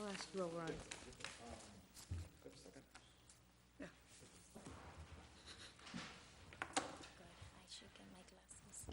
I'll ask Ron. Yeah. Good, I should get my glasses.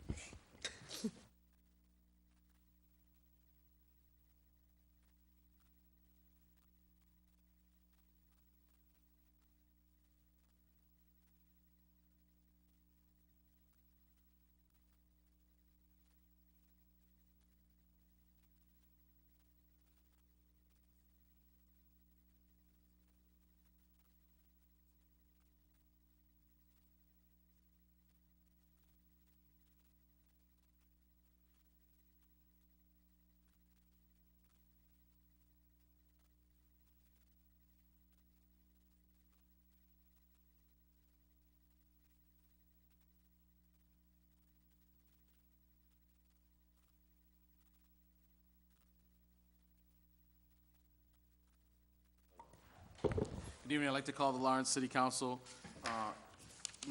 Good evening. I'd like to call the Lawrence City Council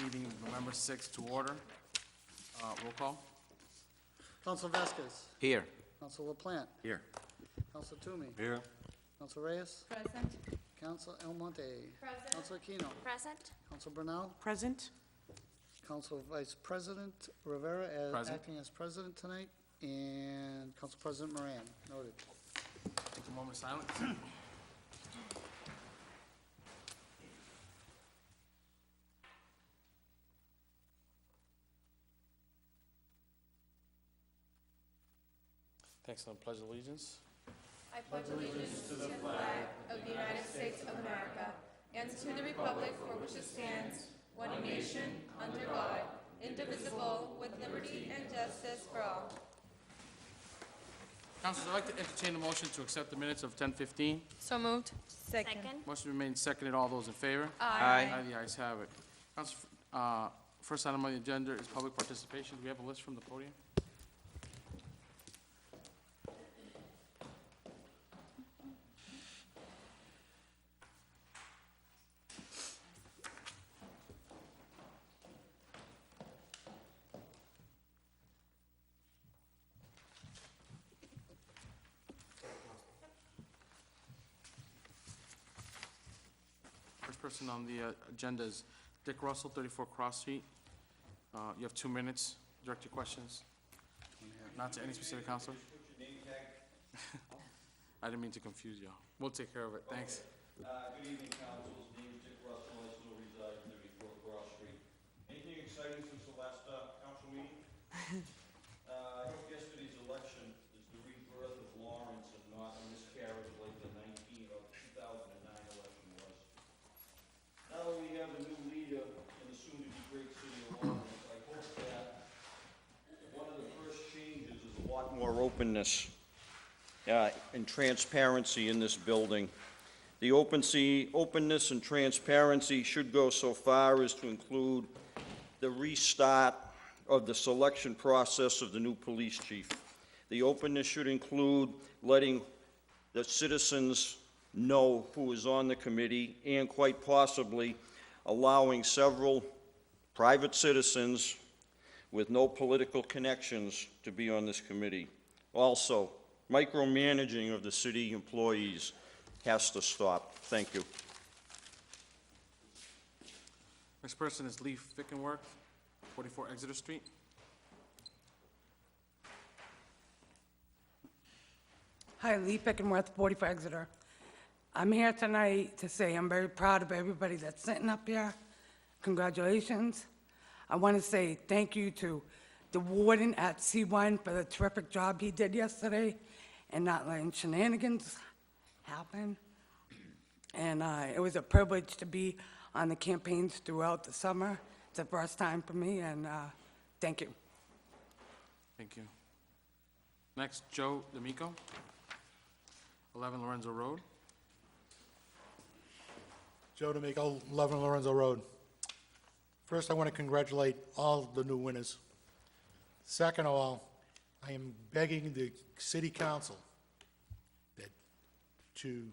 meeting November 6th to order. Roll call. Council Vasquez. Here. Council LaPlante. Here. Council Toomey. Here. Council Reyes. Present. Council Almonte. Present. Council Aquino. Present? Council Brunel. Present. Council Vice President Rivera as Present. acting as president tonight, and Council President Moran. Noted. Take a moment of silence. Thanks, and pledge allegiance. I pledge allegiance to the flag of the United States of America and to the republic for which it stands, one nation, under God, indivisible, with liberty and justice for all. Councilors, I'd like to entertain a motion to accept the minutes of 10:15. So moved. Second? Motion remains seconded. All those in favor? Aye. Aye, the ayes have it. Council, first item on the agenda is public participation. Do we have a list from the podium? First person on the agenda is Dick Russell, 34 Cross Street. You have 2 minutes. Direct your questions. Not to any specific counselor. I didn't mean to confuse you. We'll take care of it. Thanks. Good evening, councils. Name is Dick Russell. I still reside at 34 Cross Street. Anything exciting since the last council meeting? I hope yesterday's election is the rebirth of Lawrence and not a miscarriage like the 2009 election was. Now that we have a new leader in the soon-to-be great city of Lawrence, I hope that one of the first changes is a lot more openness and transparency in this building. The openness and transparency should go so far as to include the restart of the selection process of the new police chief. The openness should include letting the citizens know who is on the committee and quite possibly allowing several private citizens with no political connections to be on this committee. Also, micromanaging of the city employees has to stop. Thank you. Next person is Lee Fickenworth, 44 Exeter Street. Hi, Lee Pickenworth, 44 Exeter. I'm here tonight to say I'm very proud of everybody that's sitting up here. Congratulations. I want to say thank you to the warden at C1 for the terrific job he did yesterday and not letting shenanigans happen. And it was a privilege to be on the campaigns throughout the summer. It's the first time for me, and thank you. Thank you. Next, Joe D'Amico, 11 Lorenzo Road. Joe D'Amico, 11 Lorenzo Road. First, I want to congratulate all the new winners. Second of all, I am begging the city council to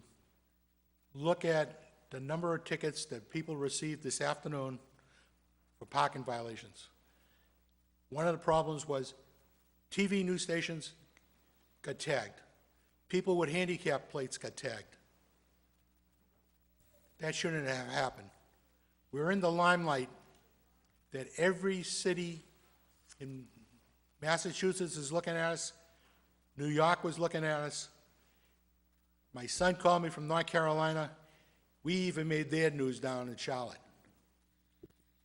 look at the number of tickets that people received this afternoon for parking violations. One of the problems was TV news stations got tagged. people with handicap plates got tagged. That shouldn't have happened. We're in the limelight that every city in Massachusetts is looking at us. New York was looking at us. My son called me from North Carolina. We even made their news down in Charlotte.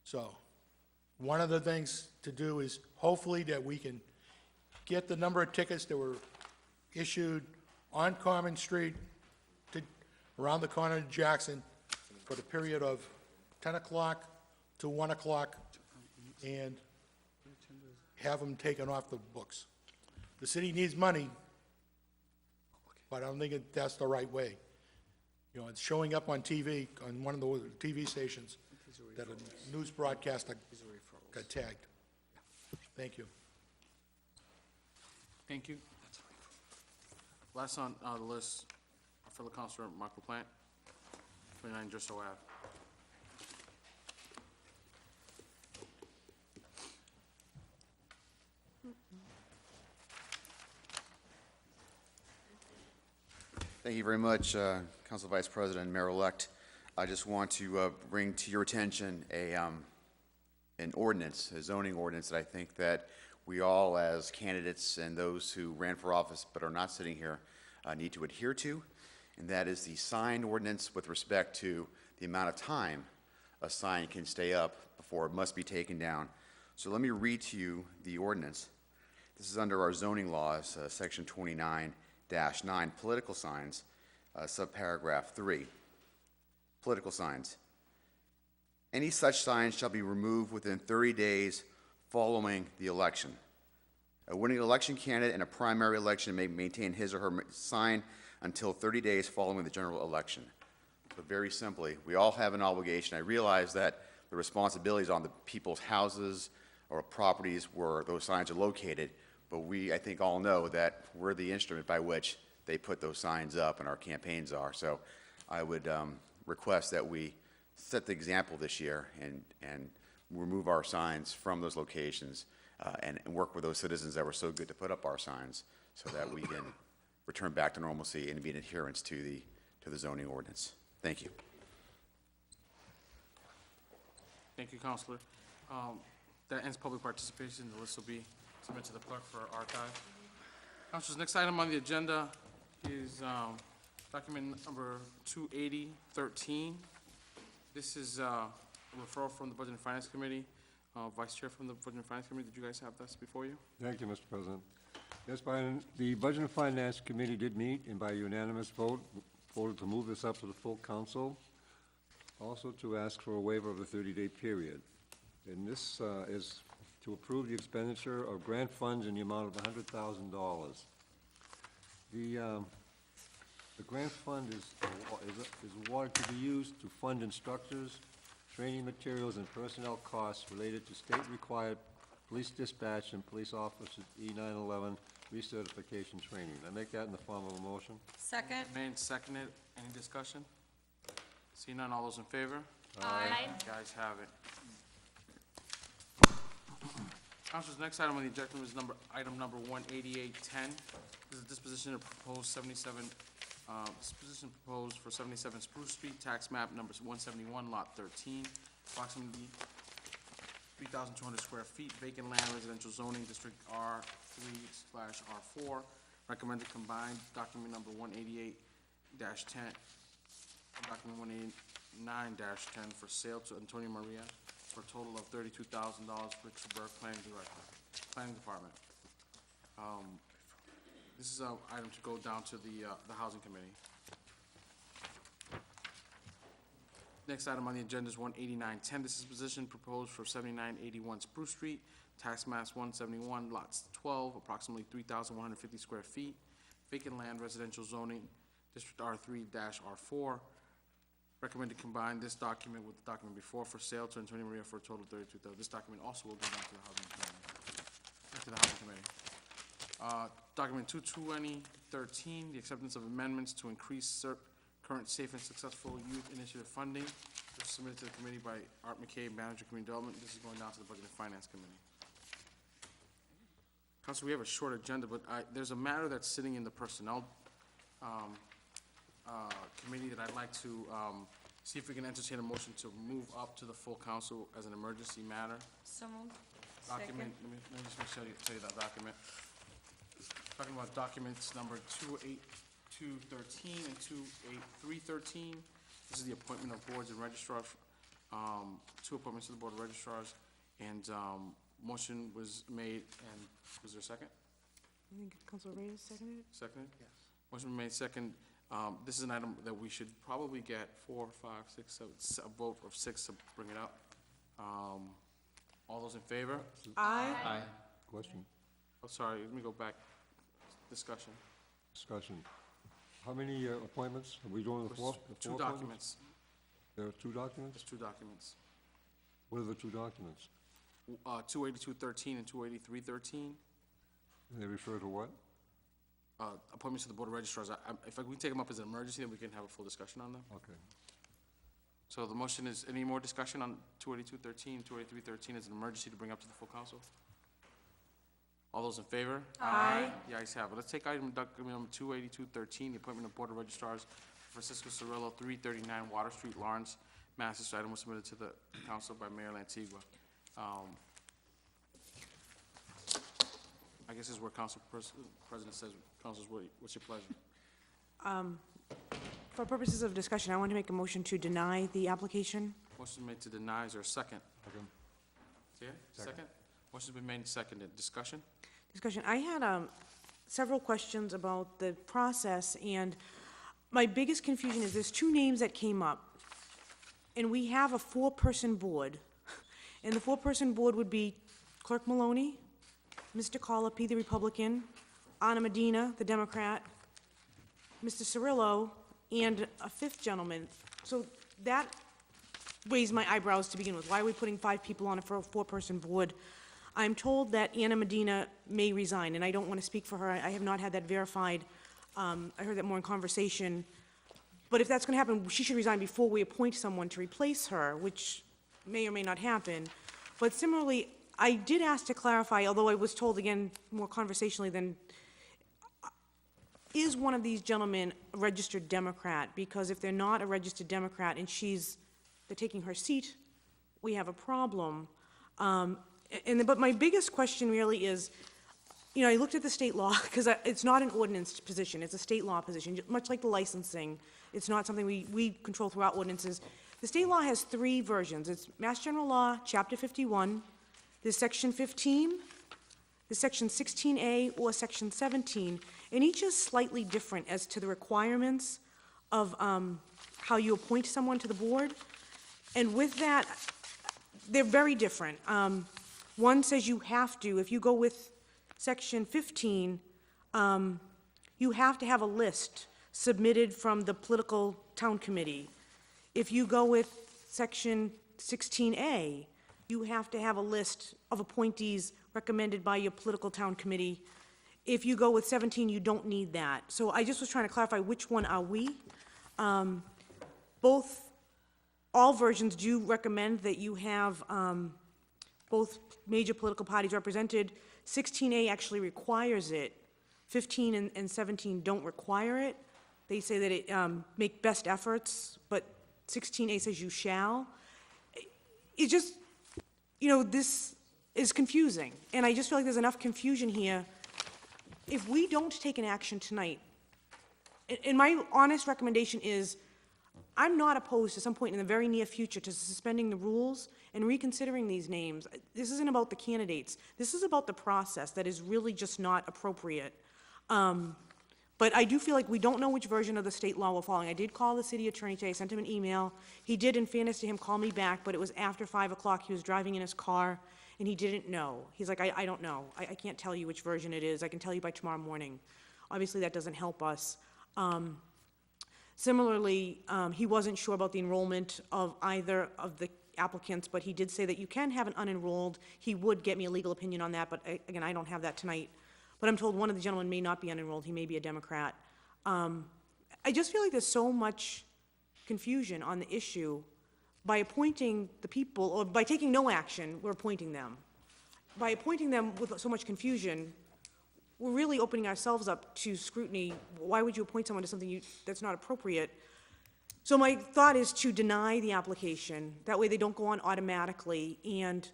So, one of the things to do is hopefully that we can get the number of tickets that were issued on Common Street to around the corner of Jackson for the period of 10 o'clock to 1 o'clock and have them taken off the books. The city needs money, but I don't think that's the right way. You know, it's showing up on TV, on one of the TV stations, that a news broadcaster got tagged. Thank you. Thank you. Last on the list, our fellow councilor, Michael Plant, 29 Drisso Ave. Thank you very much, Council Vice President and Mayor-elect. I just want to bring to your attention an ordinance, a zoning ordinance that I think that we all as candidates and those who ran for office but are not sitting here need to adhere to, and that is the sign ordinance with respect to the amount of time a sign can stay up before it must be taken down. So let me read to you the ordinance. This is under our zoning laws, section 29-9, political signs, subparagraph 3. Political signs. Any such sign shall be removed within 30 days following the election. A winning election candidate in a primary election may maintain his or her sign until 30 days following the general election. So very simply, we all have an obligation. I realize that the responsibility is on the people's houses or properties where those signs are located, but we, I think, all know that we're the instrument by which they put those signs up and our campaigns are. So I would request that we set the example this year and remove our signs from those locations and work with those citizens that were so good to put up our signs so that we can return back to normalcy and be in adherence to the zoning ordinance. Thank you. Thank you, Councilor. That ends public participation. The list will be submitted to the clerk for archive. Councilors, next item on the agenda is document number 28013. This is a referral from the Budget and Finance Committee. Vice Chair from the Budget and Finance Committee, did you guys have this before you? Thank you, Mr. President. Yes, the Budget and Finance Committee did meet, and by unanimous vote, voted to move this up to the full council, also to ask for a waiver of the 30-day period. And this is to approve the expenditure of grant funds in the amount of $100,000. The grant fund is awarded to be used to fund instructors, training materials, and personnel costs related to state-required police dispatch and police officers E911 recertification training. I make that in the form of a motion. Second. Made and seconded. Any discussion? See none, all those in favor? Aye. Guys have it. Councilors, next item on the agenda is item number 18810. This is a disposition of proposed disposition proposed for 77 Spruce Street, tax map number 171, lot 13, approximately 3,200 square feet, vacant land, residential zoning, district R3/R4. Recommended combined, document number 188-10, and document 189-10 for sale to Antonio Maria for a total of $32,000, Richardburg Planning Department. This is an item to go down to the Housing Committee. Next item on the agenda is 18910. This is position proposed for 7981 Spruce Street, tax maps 171, lots 12, approximately 3,150 square feet, vacant land, residential zoning, district R3/R4. Recommended combine this document with the document before for sale to Antonio Maria for a total of $32,000. This document also will go down to the Housing Committee. Document 22013, the acceptance of amendments to increase current safe and successful youth initiative funding. This was submitted to the committee by Art McCabe, Manager Community Development. This is going down to the Budget and Finance Committee. Council, we have a short agenda, but there's a matter that's sitting in the Personnel committee that I'd like to see if we can entertain a motion to move up to the full council as an emergency matter. So moved. Document, let me just make sure tell you that document. Talking about documents number 28213 and 28313. This is the appointment of boards and registrars, two appointments to the board of registrars, and motion was made, and was there a second? I think Council Reyes seconded. Seconded? Yes. Motion made second. This is an item that we should probably get 4, 5, 6, 7, a vote of 6 to bring it up. All those in favor? Aye. Question, Oh, sorry, let me go back. Discussion. discussion. How many appointments? Are we doing the four? The Two four appointments? documents. There are 2 documents? There's 2 documents. What are the 2 documents? 28213 and 28313. They refer to what? Appointments to the board of registrars. If we take them up as an emergency, then we can have a full discussion on them. Okay. So the motion is, any more discussion on 28213, 28313 as an emergency to bring up to the full council? All those in favor? Aye. The ayes have it. Let's take item document number 28213, the appointment of board of registrars, Francisco Cirillo, 339 Water Street, Lawrence, Mass. This item was submitted to the council by Mayor Lantigua. I guess this is where council president says, council's, what's your pleasure? For purposes of discussion, I want to make a motion to deny the application. Motion made to deny, is there a second? Second. Say it? Second? Motion's been made and seconded. Discussion? Discussion, I had several questions about the process, and my biggest confusion is there's 2 names that came up, and we have a 4-person board, and the 4-person board would be Clerk Maloney, Mr. Colopy, the Republican, Ana Medina, the Democrat, Mr. Cirillo, and a 5th gentleman. So that raised my eyebrows to begin with. Why are we putting 5 people on a 4-person board? I'm told that Ana Medina may resign, and I don't want to speak for her. I have not had that verified. I heard that more in conversation. But if that's going to happen, she should resign before we appoint someone to replace her, which may or may not happen. But similarly, I did ask to clarify, although I was told, again, more conversationally than, is one of these gentlemen a registered Democrat? Because if they're not a registered Democrat and they're taking her seat, we have a problem. But my biggest question really is, I looked at the state law, because it's not an ordinance position, it's a state law position, much like the licensing. It's not something we control through our ordinances. The state law has 3 versions. It's Mass General Law, Chapter 51, there's Section 15, there's Section 16A, or Section 17, and each is slightly different as to the requirements of how you appoint someone to the board. And with that, they're very different. One says you have to, if you go with Section 15, you have to have a list submitted from the political town committee. If you go with Section 16A, you have to have a list of appointees recommended by your political town committee. If you go with 17, you don't need that. So I just was trying to clarify which one are we. All versions do recommend that you have both major political parties represented. 16A actually requires it. 15 and 17 don't require it. They say that it make best efforts, but 16A says you shall. It just, this is confusing, and I just feel like there's enough confusion here. If we don't take an action tonight, and my honest recommendation is, I'm not opposed to some point in the very near future to suspending the rules and reconsidering these names. This isn't about the candidates. This is about the process that is really just not appropriate. But I do feel like we don't know which version of the state law we're following. I did call the city attorney today, I sent him an email. He did, in fairness to him, call me back, but it was after 5 o'clock. He was driving in his car, and he didn't know. He's like, I don't know. I can't tell you which version it is. I can tell you by tomorrow morning. Obviously, that doesn't help us. Similarly, he wasn't sure about the enrollment of either of the applicants, but he did say that you can have an unenrolled. He would get me a legal opinion on that, but again, I don't have that tonight. But I'm told one of the gentlemen may not be unenrolled. He may be a Democrat. I just feel like there's so much confusion on the issue. By appointing the people, or by taking no action, we're appointing them. By appointing them with so much confusion, we're really opening ourselves up to scrutiny. Why would you appoint someone to something that's not appropriate? So my thought is to deny the application. That way they don't go on automatically, and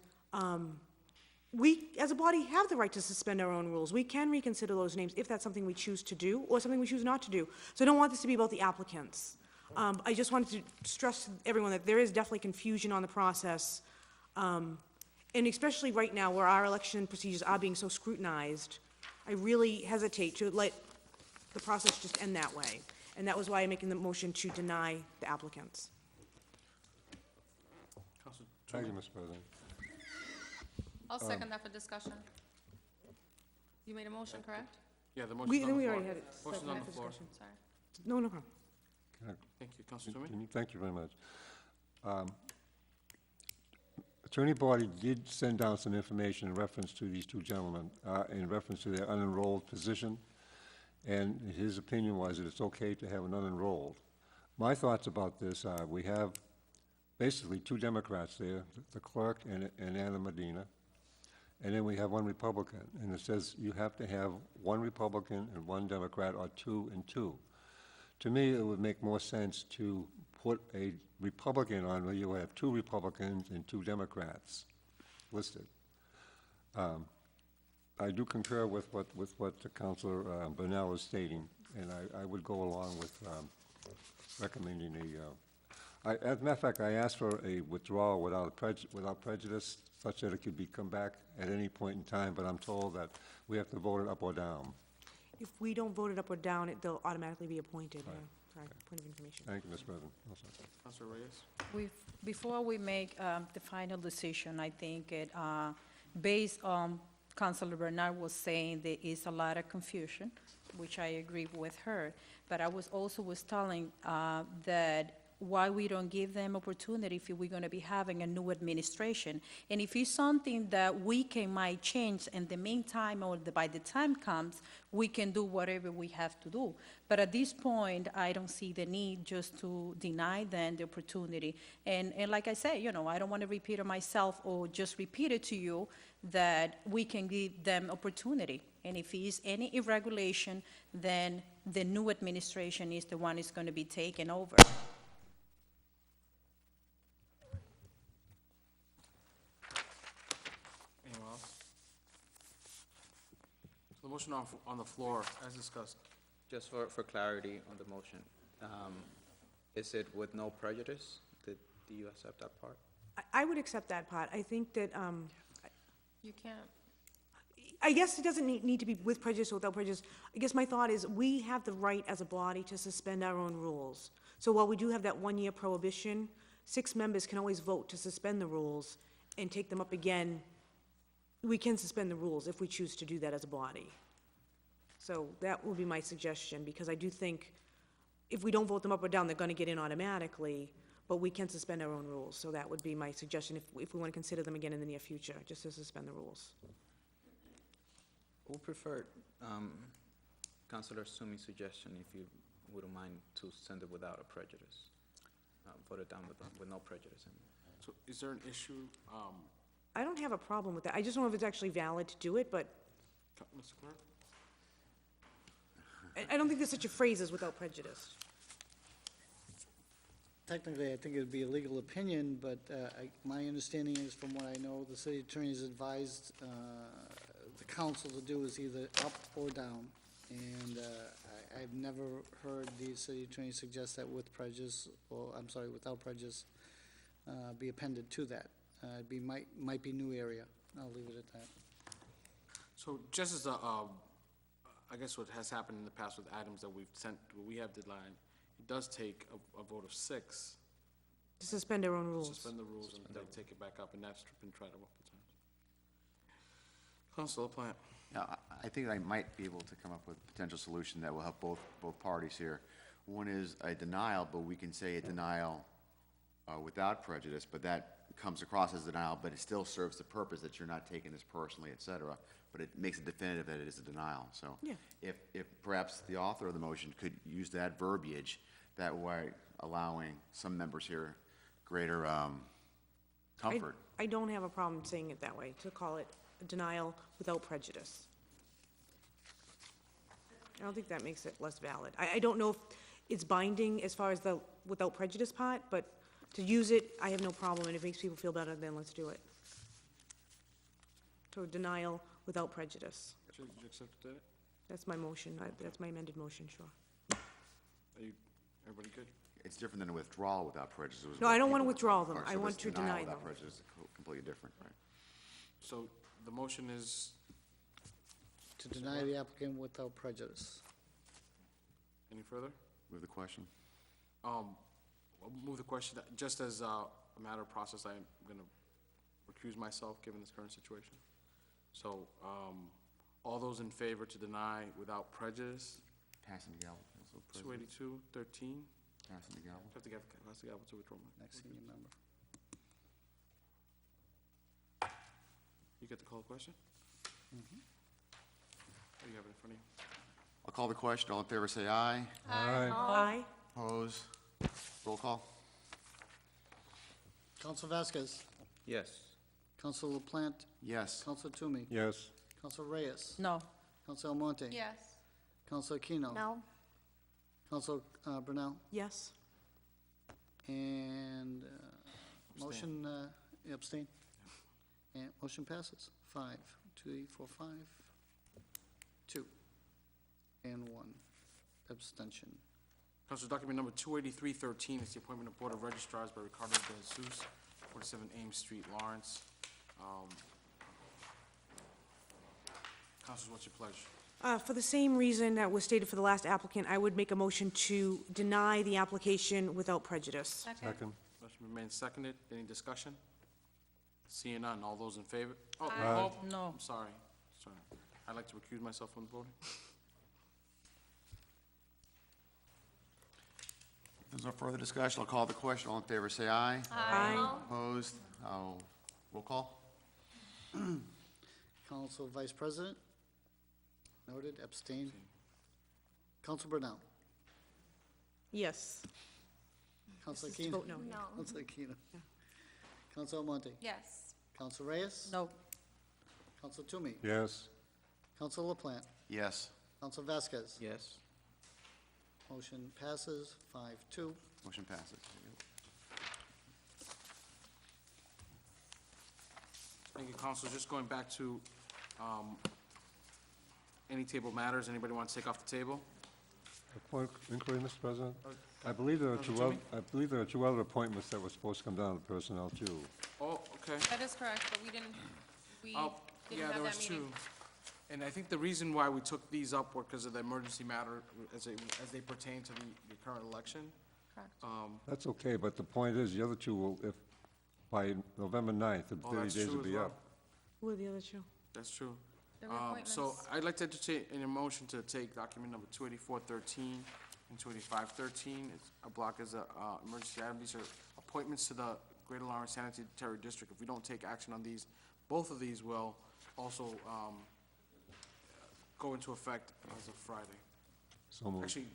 we, as a body, have the right to suspend our own rules. We can reconsider those names if that's something we choose to do or something we choose not to do. So I don't want this to be about the applicants. I just wanted to stress to everyone that there is definitely confusion on the process, and especially right now where our election procedures are being so scrutinized, I really hesitate to let the process just end that way. And that was why I'm making the motion to deny the applicants. Councilor Thank you, Toomey. Mr. President. I'll second that for discussion. You made a motion, correct? Yeah, the motion's on the Then we floor. already had it. Motion's on the floor. Sorry. No, no problem. Thank you. Councilor Toomey? Thank you very much. Attorney Barty did send down some information in reference to these two gentlemen, in reference to their unenrolled position, and his opinion was that it's okay to have an unenrolled. My thoughts about this are, we have basically two Democrats there, the clerk and Anna Medina, and then we have one Republican, and it says you have to have one Republican and one Democrat, or 2 and 2. To me, it would make more sense to put a Republican on where you have 2 Republicans and 2 Democrats listed. I do concur with what Councilor Burnell is stating, and I would go along with recommending as a matter of fact, I asked for a withdrawal without prejudice, such that it could come back at any point in time, but I'm told that we have to vote it up or down. If we don't vote it up or down, they'll automatically be appointed. Sorry, point of information. Thank you, Mr. President. Also. Councilor Reyes? Before we make the final decision, I think it, based on Councilor Bernard was saying, there is a lot of confusion, which I agree with her, but I was telling that why we don't give them opportunity if we're going to be having a new administration. And if it's something that might change in the meantime or by the time comes, we can do whatever we have to do. But at this point, I don't see the need just to deny them the opportunity. And like I said, I don't want to repeat it myself or just repeat it to you, that we can give them opportunity. And if it's any irregulation, then the new administration is the one that's going to be taken over. Anyone else? So the motion on the floor, as discussed. Just for clarity on the motion, is it with no prejudice? Do you accept that part? I would accept that part. I think that, You can't. I guess it doesn't need to be with prejudice or without prejudice. I guess my thought is, we have the right as a body to suspend our own rules. So while we do have that one-year prohibition, 6 members can always vote to suspend the rules and take them up again. We can suspend the rules if we choose to do that as a body. So that would be my suggestion, because I do think if we don't vote them up or down, they're going to get in automatically, but we can suspend our own rules. So that would be my suggestion if we want to consider them again in the near future, just to suspend the rules. Who preferred Councilor Sumi's suggestion, if you wouldn't mind, to send it without a prejudice? Vote it down with no prejudice. So is there an issue, I don't have a problem with that. I just don't know if it's actually valid to do it, but Mr. Clerk? I don't think there's such a phrase as without prejudice. Technically, I think it would be a legal opinion, but my understanding is, from what I know, the city attorney has advised the council to do is either up or down. And I've never heard the city attorney suggest that with prejudice, or, I'm sorry, without prejudice, be appended to that. Might be new area. I'll leave it at that. So just as I guess what has happened in the past with items that we have deadline, it does take a vote of 6 To suspend our own to rules. suspend the rules and then take it back up, and that's been tried a couple times. Councilor LaPlante? Now, I think I might be able to come up with a potential solution that will help both parties here. One is a denial, but we can say a denial without prejudice, but that comes across as denial, but it still serves the purpose that you're not taking this personally, et cetera. But it makes it definitive that it is a denial. So Yeah. if perhaps the author of the motion could use that verbiage, that way allowing some members here greater comfort. I don't have a problem saying it that way, to call it a denial without prejudice. I don't think that makes it less valid. I don't know if it's binding as far as the without prejudice part, but to use it, I have no problem, and if it makes people feel better, then let's do it. So denial without prejudice. Did you accept that? That's my motion. That's my amended motion, sure. Are you, everybody good? It's different than a withdrawal without prejudice. It was No, I don't want to people- withdraw them. or I so want this to denial deny without them. prejudice is completely different, right? So the motion is, To deny the applicant without prejudice. any further? Move the question. I'll move the question, just as a matter of process, I'm gonna recuse myself, given this current situation. So, all those in favor to deny without prejudice, Passing the gavel, Council President. 282-13, Passing the gavel. have to get, pass the gavel to withdraw. Next senior member. You get to call the question? Oh, you have it in front of you. I'll call the question. All in favor, say aye. Aye. Opposed? Roll call. Counsel Vasquez. Yes. Counsel LaPlante. Yes. Counsel Toomey. Yes. Counsel Reyes. No. Counsel Almonte. Yes. Counsel Aquino. No. Counsel Brunel. Yes. And motion, abstain? And motion passes. 5, 2, 3, 4, 5, 2, and 1 abstention. Council document number 283-13 is the appointment of Board of Registrars by Ricardo De Jesus, 47 Ames Street, Lawrence. Councilors, what's your pleasure? For the same reason that was stated for the last applicant, I would make a motion to deny the application without prejudice. Second. Motion been made and seconded. Any discussion? Seeing none. All those in favor? Oh, Aye. oh, No. I'm sorry. Sorry. I'd like to recuse myself from the voting. If there's no further discussion, I'll call the question. All in favor, say aye. Aye. Opposed? Roll call. Counsel Vice President? Noted, abstain. Counsel Brunel? Yes. Counsel Just Aquino? vote no. No. Counsel Aquino? Counsel Almonte? Yes. Counsel Reyes? No. Counsel Toomey? Yes. Counsel LaPlante? Yes. Counsel Vasquez? Yes. Motion passes 5-2. Motion passes. Thank you, Council. Just going back to any table matters, anybody want to take off the table? A point of inquiry, Mr. President? I believe there are two other appointments that were supposed to come down to personnel, too. Oh, okay. That is correct, but we didn't Yeah, have there that was meeting. two. And I think the reason why we took these up were because of the emergency matter as they pertain to the current election. Correct. That's okay, but the point is, the other two will, if, by November 9th, the Oh, 30 that's days true will as be well. up. Who are the other two? That's true. The So reappointments. I'd like to entertain a motion to take document number 284-13 and 285-13. It's a block as a emergency item. These are appointments to the Greater Lawrence Sanitary District. If we don't take action on these, both of these will also go into effect as of Friday. So moved. Actually,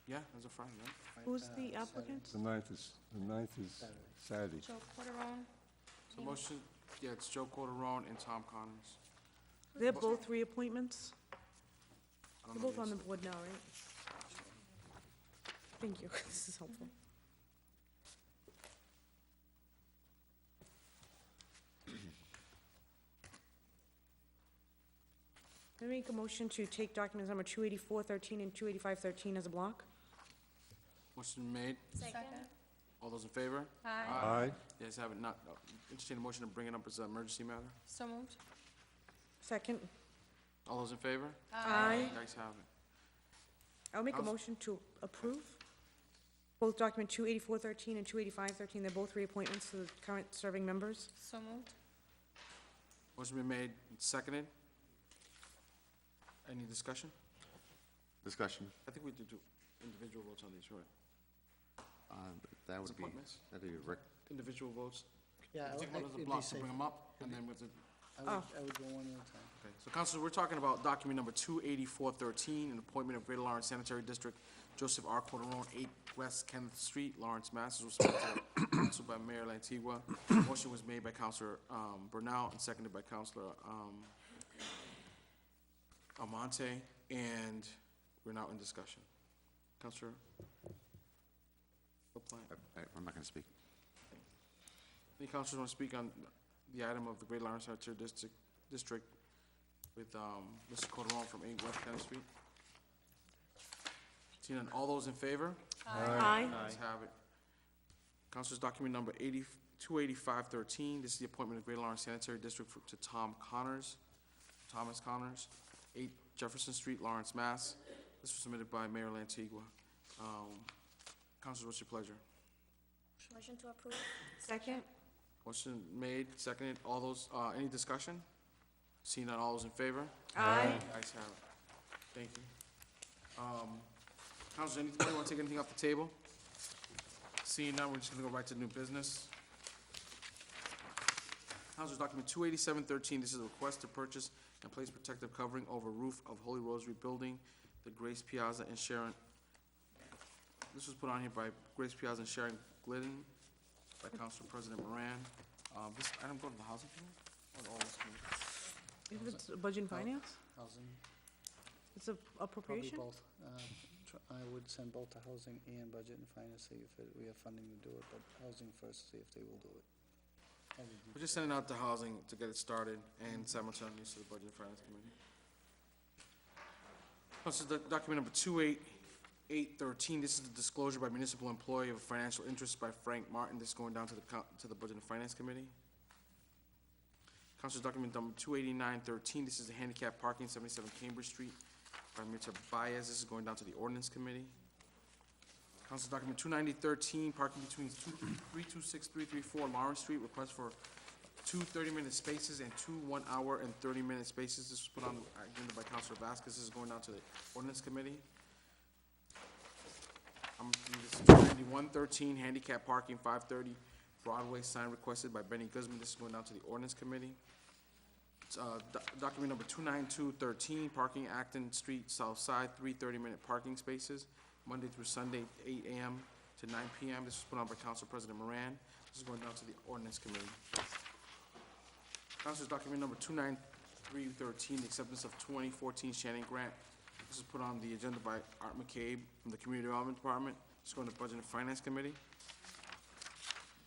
yeah, as of Friday, right? Who's the applicant? The 9th is Saturday. Joe Corderone. So motion, yeah, it's Joe Corderone and Tom Connors. They're both reappointments? I don't They're know both on these. the board now, right? Thank you, this is helpful. I make a motion to take documents number 284-13 and 285-13 as a block? Motion made. Second. All those in favor? Aye. Aye. Yes, have it not, entertain a motion to bring it up as an emergency matter. So moved. Second? All those in favor? Aye. Guys have it. I'll make a Counsel- motion to approve both document 284-13 and 285-13. They're both reappointments to the current serving members. So moved. Motion been made and seconded. Any discussion? Discussion. I think we did do individual votes on these, right? That As would be, appointments? that'd be Rick. Individual votes? Yeah, We'll take one as a it'd be block to safe. bring them up, and then with the, I would go one at a time. okay. So, Councilors, we're talking about document number 284-13, an appointment of Greater Lawrence Sanitary District, Joseph R. Corderone, 8 West Kenneth Street, Lawrence, Mass. Was sponsored by Mayor Lantigua. Motion was made by Councilor Bernal and seconded by Councilor Almonte. And we're now in discussion. Counselor LaPlante. I'm not going to speak. Any counselors want to speak on the item of the Great Lawrence Sanitary District with Mr. Corderon from 8 West Kenneth Street? Seeing none, all those in favor? Aye. Ayes have it. Councilors, document number 28513, this is the appointment of Greater Lawrence Sanitary District to Thomas Connors, 8 Jefferson Street, Lawrence, Mass. This was submitted by Mayor Lantigua. Councilors, what's your pleasure? Motion to approve? Second? Motion made, seconded. All those, any discussion? Seeing none, all those in favor? Aye. Ayes have it. Thank you. Councilors, anybody want to take anything off the table? Seeing none, we're just going to go right to new business. Councilors, document 28713, this is a request to purchase and place protective covering over roof of Holy Rosary Building, the Grace Piazza and Sharon. This was put on here by Grace Piazza and Sharon Glidden, by Council President Moran. This item go to the housing committee? Or all this committee? If it's budget and finance, Housing, it's a probably appropriation? both. I would send both to housing and budget and finance, see if we have funding to do it, but housing first, see if they will do it. We're just sending out to housing to get it started and simultaneously to the Budget and Finance Committee. Council, document number 28813, this is the disclosure by municipal employee of financial interest by Frank Martin. This is going down to the Budget and Finance Committee. Council, document number 28913, this is the handicap parking, 77 Cambridge Street by Mr. Baez. This is going down to the Ordinance Committee. Council, document 29013, parking between 326334 Lawrence Street, request for 2 30-minute spaces and 2 1-hour and 30-minute spaces. This was put on the agenda by Councilor Vasquez. This is going down to the Ordinance Committee. This is 29113, handicap parking, 530 Broadway, sign requested by Benny Guzman. This is going down to the Ordinance Committee. Document number 29213, parking Acton Street, South Side, 3 30-minute parking spaces, Monday through Sunday, 8 a.m. to 9 p.m. This was put on by Council President Moran. This is going down to the Ordinance Committee. Councilors, document number 29313, the acceptance of 2014 Shannon Grant. This is put on the agenda by Art McCabe from the Community Development Department. This is going to Budget and Finance Committee.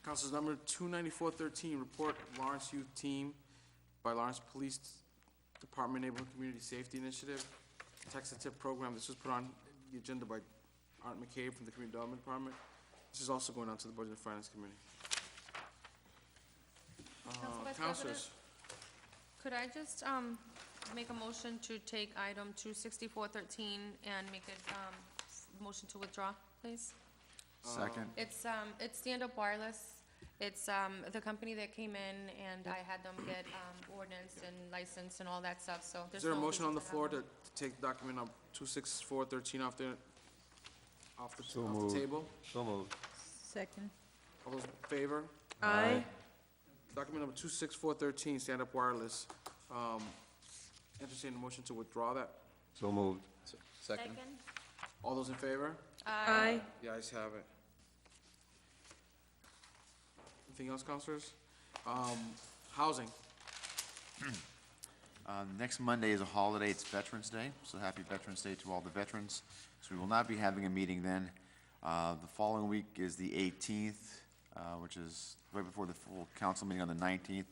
Councilors, number 29413, report Lawrence Youth Team by Lawrence Police Department Neighborhood Community Safety Initiative. Text and tip program. This was put on the agenda by Art McCabe from the Community Development Department. This is also going on to the Budget and Finance Committee. Council Vice Councilors, President, could I just make a motion to take item 26413 and make it motion to withdraw, please? Second. It's Stand Up Wireless. It's the company that came in, and I had them get ordinance and license and all that stuff, so is there's there a no motion reason on the have floor them. to take document number 26413 off the So off moved. the table? So moved. Second. All those in favor? Aye. Document number 26413, Stand Up Wireless. Entertain a motion to withdraw that. So moved. Second. All those in favor? Aye. The ayes have it. Anything else, councilors? Housing. Next Monday is a holiday, it's Veterans Day, so happy Veterans Day to all the veterans. So we will not be having a meeting then. The following week is the 18th, which is right before the full council meeting on the 19th.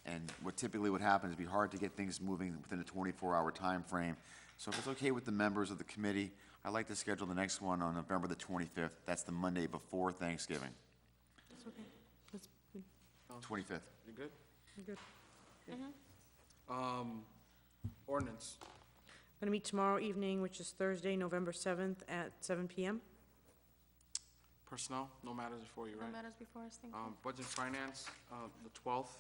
And what typically would happen is it'd be hard to get things moving within a 24-hour time frame. So if it's okay with the members of the committee, I'd like to schedule the next one on November the 25th. That's the Monday before Thanksgiving, That's okay. That's good. 25th. You good? We're good. Ordinance. Going to meet tomorrow evening, which is Thursday, November 7th at 7 p.m. Personnel, no matters before you, No right? matters before us, thank you. Budget and Finance, the 12th,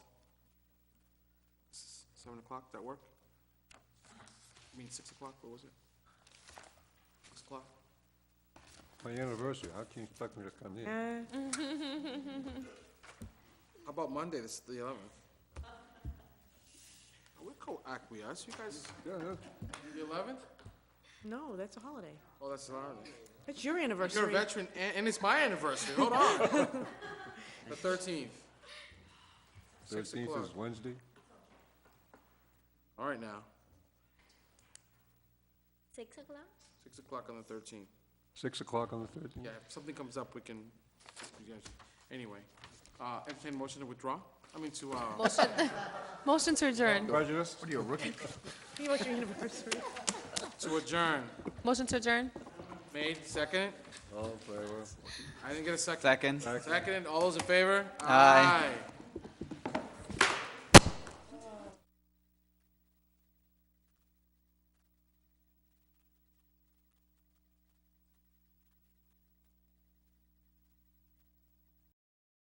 7 o'clock, that work? I mean, 6 o'clock, what was it? 6 o'clock? My anniversary, how can you expect me to come in? How about Monday, this is the 11th? We're co-acquiesce, you guys, Yeah, the 11th? No, that's a holiday. Oh, that's the holiday. That's your You're a anniversary. veteran, and it's my anniversary, hold on. The 13th. 6 13th o'clock. is Wednesday. All right now. 6 o'clock? 6 o'clock on the 13th. 6 o'clock on the 13th? Yeah, if something comes up, we can, you guys, anyway. Entertain motion to withdraw? I mean, to, Motion to adjourn. Prejudice? What are you, a rookie? to adjourn. Motion to adjourn. Made, second? All in favor? I didn't get a second. Second. Second, all those in favor? Aye.